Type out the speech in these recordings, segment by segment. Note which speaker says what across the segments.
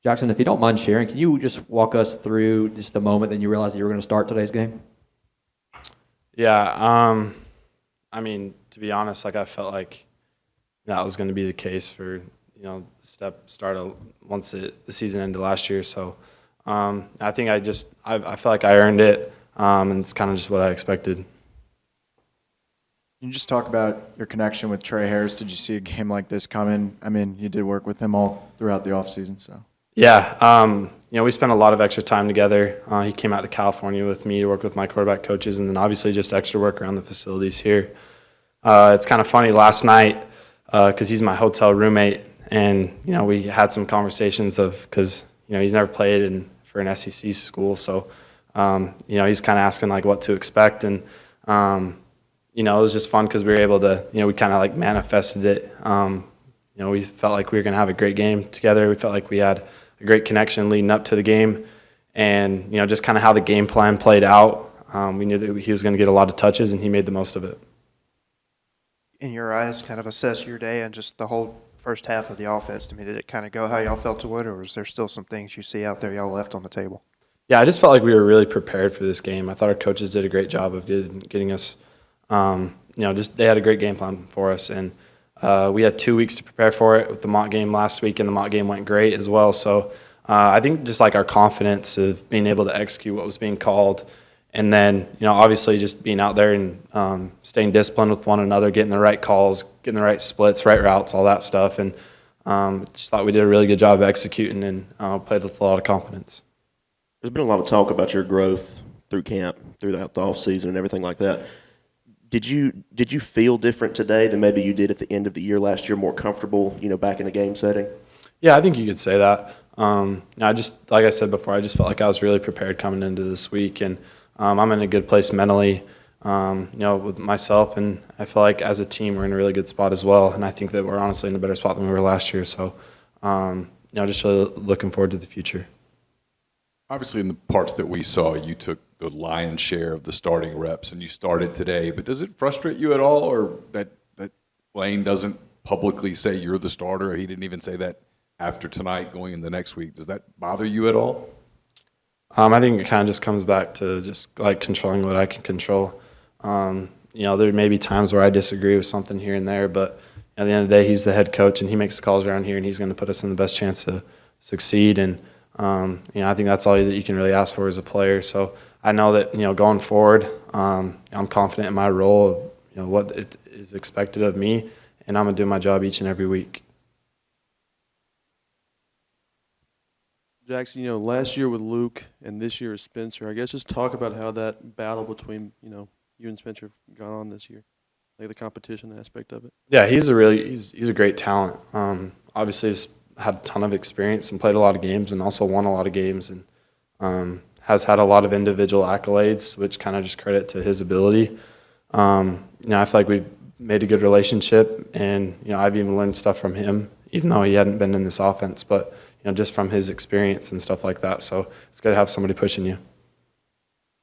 Speaker 1: Jaxson, if you don't mind sharing, can you just walk us through just the moment that you realized that you were going to start today's game?
Speaker 2: Yeah, I mean, to be honest, like I felt like that was going to be the case for once the season ended last year. So I think I felt like I earned it, and it's kind of just what I expected.
Speaker 3: Can you just talk about your connection with Trey Harris? Did you see a game like this coming? I mean, you did work with him all throughout the offseason, so.
Speaker 2: Yeah, we spent a lot of extra time together. He came out to California with me to work with my quarterback coaches, and then obviously just extra work around the facilities here. It's kind of funny, last night, because he's my hotel roommate, and, we had some conversations because, he's never played for an SEC school, so, he's kind of asking, like, what to expect, and, it was just fun because we were able to, we kind of, like, manifested it. We felt like we were going to have a great game together. We felt like we had a great connection leading up to the game, and, just kind of how the game plan played out. We knew that he was going to get a lot of touches, and he made the most of it.
Speaker 4: In your eyes, kind of assess your day and just the whole first half of the offense. To me, did it kind of go how y'all felt it would, or was there still some things you see out there y'all left on the table?
Speaker 2: Yeah, I just felt like we were really prepared for this game. I thought our coaches did a great job of getting us, they had a great game plan for us, and we had 2 weeks to prepare for it with the mock game last week, and the mock game went great as well. So I think just like our confidence of being able to execute what was being called, and then, obviously just being out there and staying disciplined with one another, getting the right calls, getting the right splits, right routes, all that stuff. And just thought we did a really good job of executing and played with a lot of confidence.
Speaker 5: There's been a lot of talk about your growth through camp, throughout the offseason and everything like that. Did you feel different today than maybe you did at the end of the year last year, more comfortable, back in a game setting?
Speaker 2: Yeah, I think you could say that. I just, like I said before, I just felt like I was really prepared coming into this week, and I'm in a good place mentally, with myself, and I feel like as a team we're in a really good spot as well, and I think that we're honestly in a better spot than we were last year. So, just really looking forward to the future.
Speaker 6: Obviously, in the parts that we saw, you took the lion's share of the starting reps, and you started today. But does it frustrate you at all, or that Lane doesn't publicly say you're the starter? He didn't even say that after tonight going in the next week. Does that bother you at all?
Speaker 2: I think it kind of just comes back to just like controlling what I can control. There may be times where I disagree with something here and there, but at the end of the day, he's the head coach and he makes the calls around here, and he's going to put us in the best chance to succeed. And I think that's all that you can really ask for as a player. So I know that going forward, I'm confident in my role of what it is expected of me, and I'm going to do my job each and every week.
Speaker 7: Jaxson, last year with Luke and this year with Spencer, I guess just talk about how that battle between, you and Spencer have gone on this year, like the competition aspect of it.
Speaker 2: Yeah, he's a great talent. Obviously, he's had a ton of experience and played a lot of games and also won a lot of games, and has had a lot of individual accolades, which kind of just credit to his ability. I feel like we've made a good relationship, and I've even learned stuff from him, even though he hadn't been in this offense, but just from his experience and stuff like that. So it's good to have somebody pushing you.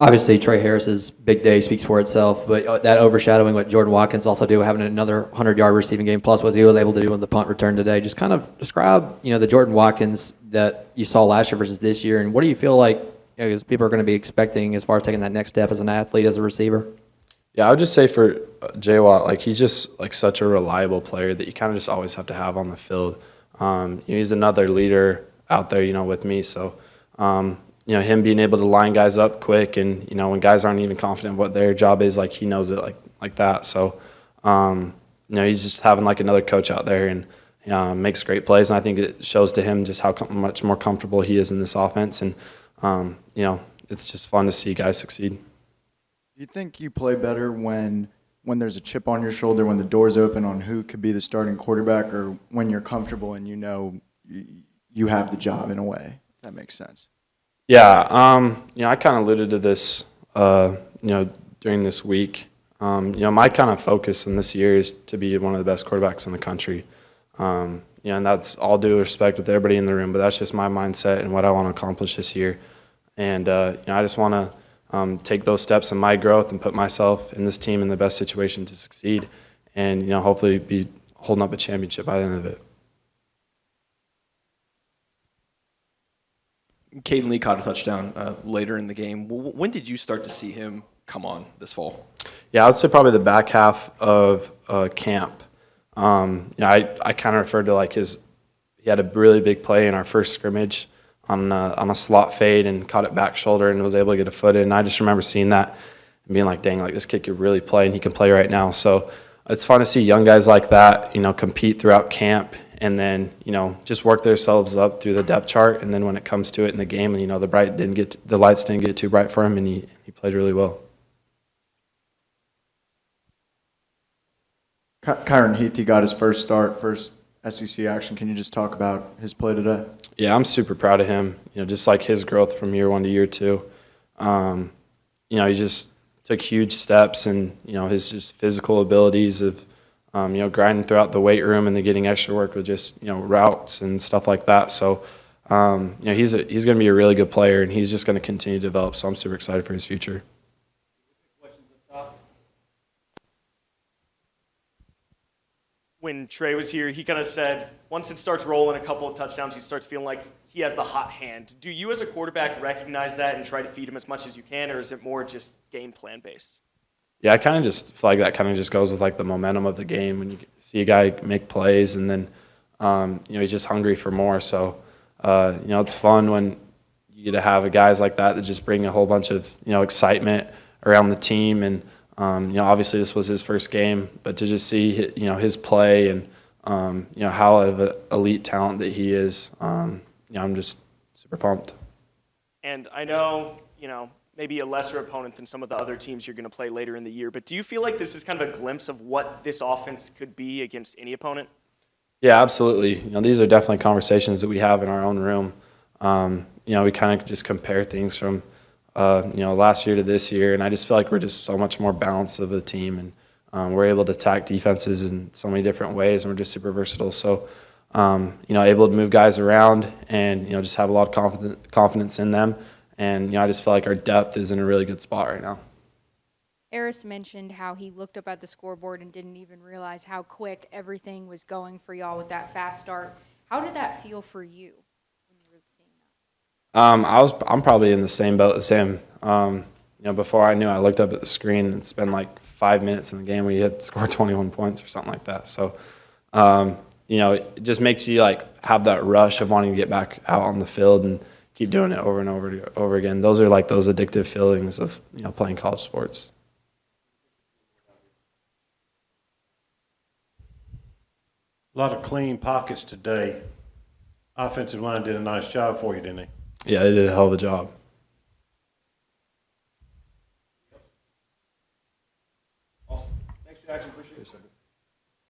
Speaker 1: Obviously, Trey Harris's big day speaks for itself, but that overshadowing what Jordan Watkins also do, having another 100-yard receiving game, plus what he was able to do on the punt return today. Just kind of describe, the Jordan Watkins that you saw last year versus this year, and what do you feel like people are going to be expecting as far as taking that next step as an athlete, as a receiver?
Speaker 2: Yeah, I would just say for J-Watt, he's just such a reliable player that you kind of just always have to have on the field. He's another leader out there, with me. So, him being able to line guys up quick, and when guys aren't even confident what their job is, he knows it like that. So, he's just having another coach out there, and makes great plays. And I think it shows to him just how much more comfortable he is in this offense. And it's just fun to see guys succeed.
Speaker 3: Do you think you play better when there's a chip on your shoulder, when the door's open on who could be the starting quarterback, or when you're comfortable and you have the job in a way? If that makes sense.
Speaker 2: Yeah, I kind of alluded to this, during this week. My kind of focus in this year is to be one of the best quarterbacks in the country. And that's all due respect with everybody in the room, but that's just my mindset and what I want to accomplish this year. And, I just want to take those steps in my growth and put myself and this team in the best situation to succeed, and hopefully be holding up a championship by the end of it.
Speaker 8: Caden Lee caught a touchdown later in the game. When did you start to see him come on this fall?
Speaker 2: Yeah, I would say probably the back half of camp. I kind of referred to like he had a really big play in our first scrimmage on a slot fade and caught it back shoulder and was able to get a foot in. And I just remember seeing that and being like, dang, like this kid could really play and he can play right now. So it's fun to see young guys like that, compete throughout camp and then, just work themselves up through the depth chart. And then when it comes to it in the game, the lights didn't get too bright for him and he played really well.
Speaker 3: Kyron Heath, he got his first start, first SEC action. Can you just talk about his play today?
Speaker 2: Yeah, I'm super proud of him. Just like his growth from year 1 to year 2. He just took huge steps, and his just physical abilities of grinding throughout the weight room and then getting extra work with just routes and stuff like that. So he's going to be a really good player, and he's just going to continue to develop. So I'm super excited for his future.
Speaker 9: When Trey was here, he kind of said once it starts rolling a couple of touchdowns, he starts feeling like he has the hot hand. Do you as a quarterback recognize that and try to feed him as much as you can, or is it more just game plan based?
Speaker 2: Yeah, I kind of just feel like that kind of just goes with like the momentum of the game when you see a guy make plays and then he's just hungry for more. So it's fun when you get to have guys like that just bring a whole bunch of excitement around the team. And obviously this was his first game, but to just see his play and how of an elite talent that he is, I'm just super pumped.
Speaker 9: And I know maybe a lesser opponent than some of the other teams you're going to play later in the year, but do you feel like this is kind of a glimpse of what this offense could be against any opponent?
Speaker 2: Yeah, absolutely. These are definitely conversations that we have in our own room. We kind of just compare things from last year to this year, and I just feel like we're just so much more balanced of a team, and we're able to attack defenses in so many different ways, and we're just super versatile. So, able to move guys around and just have a lot of confidence in them, and I just feel like our depth is in a really good spot right now.
Speaker 10: Eris mentioned how he looked up at the scoreboard and didn't even realize how quick everything was going for y'all with that fast start. How did that feel for you when you were seeing that?
Speaker 2: I'm probably in the same boat as him. Before I knew, I looked up at the screen and it's been like 5 minutes in the game where you had scored 21 points or something like that. So, it just makes you like have that rush of wanting to get back out on the field and keep doing it over and over again. Those are like those addictive feelings of playing college sports.
Speaker 11: A lot of clean pockets today. Offensive line did a nice job for you, didn't they?
Speaker 2: Yeah, they did a hell of a job.
Speaker 9: Awesome. Thanks, Jaxson. Appreciate it.